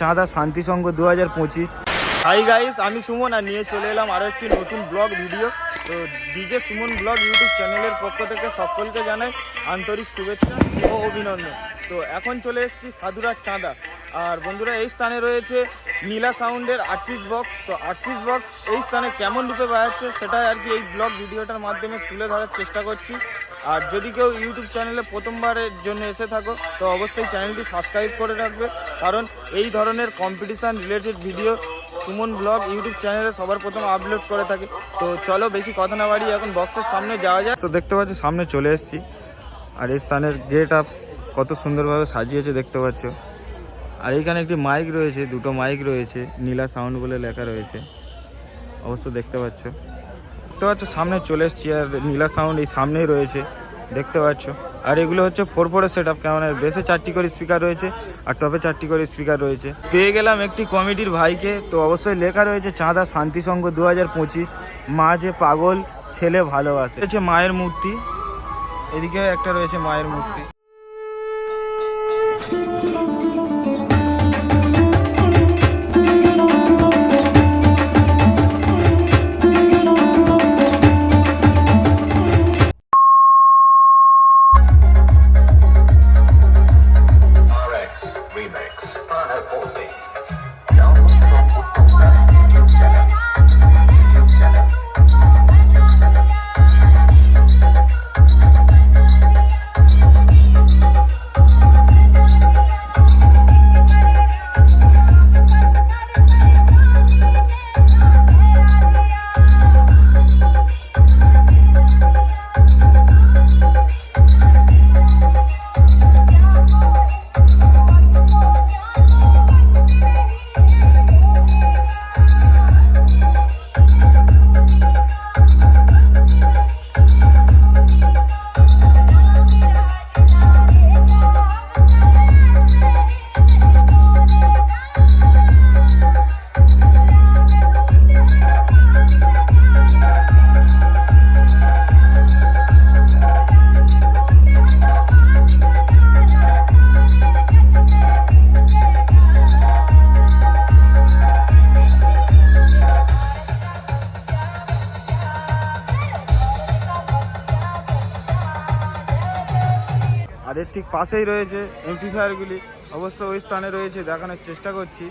চাঁদা শান্তি সংঘ 2025। Hi guys, আমি সুমন আর নিয়ে চলে এলাম আরও একটি নতুন ব্লগ ভিডিও। তো ডিজে সুমন ব্লগ ইউটিউব চ্যানেলের পক্ষ থেকে সকলকে জানাই আন্তরিক শুভেচ্ছা ও অভিনন্দন। তো এখন চলে এসেছি সাধুরার চাঁদা। আর বন্ধুরা, এই স্থানে রয়েছে নীলা সাউন্ডের 8 পিস বক্স। তো 8 পিস বক্স এই স্থানে কেমন রূপে বাজাচ্ছে সেটাই আর কি এই ব্লগ ভিডিওটার মাধ্যমে তুলে ধরার চেষ্টা করছি। আর যদি কেউ ইউটিউব চ্যানেলে প্রথমবারের জন্য এসে থাকো তো অবশ্যই চ্যানেলটি সাবস্ক্রাইব করে রাখবে, কারণ এই ধরনের competition related video Suman blog YouTube চ্যানেলে সবার প্রথম আপলোড করে থাকে। তো চলো বেশি কথা না বাড়িয়ে এখন বক্সের সামনে যাওয়া যায়। তো দেখতে পাচ্ছ সামনে চলে এসেছি, আর এই স্থানের গেট আপ কত সুন্দরভাবে সাজিয়েছে দেখতে পাচ্ছ। আর এইখানে একটি মাইক রয়েছে, দুটো মাইক রয়েছে, নীলা সাউন্ড বলে লেখা রয়েছে, অবশ্য দেখতে পাচ্ছ সামনে চলে এসেছি। আর নীলা সাউন্ড এই সামনেই রয়েছে দেখতে পাচ্ছ। আর এগুলো হচ্ছে 4/4 সেট আপ, কেমন বেসে 4টি করে স্পিকার রয়েছে আর টপে 4টি করে স্পিকার রয়েছে। পেয়ে গেলাম একটি কমিটির ভাইকে, তো অবশ্যই লেখা রয়েছে চাঁদা শান্তি সংঘ 2025, মা যে পাগল ছেলে ভালোবাসে। রয়েছে মায়ের মূর্তি, এদিকে একটা রয়েছে মায়ের মূর্তি। আর এর ঠিক পাশেই রয়েছে এমপ্লিফায়ারগুলি, অবশ্য ওই স্থানে রয়েছে, দেখানোর চেষ্টা করছি।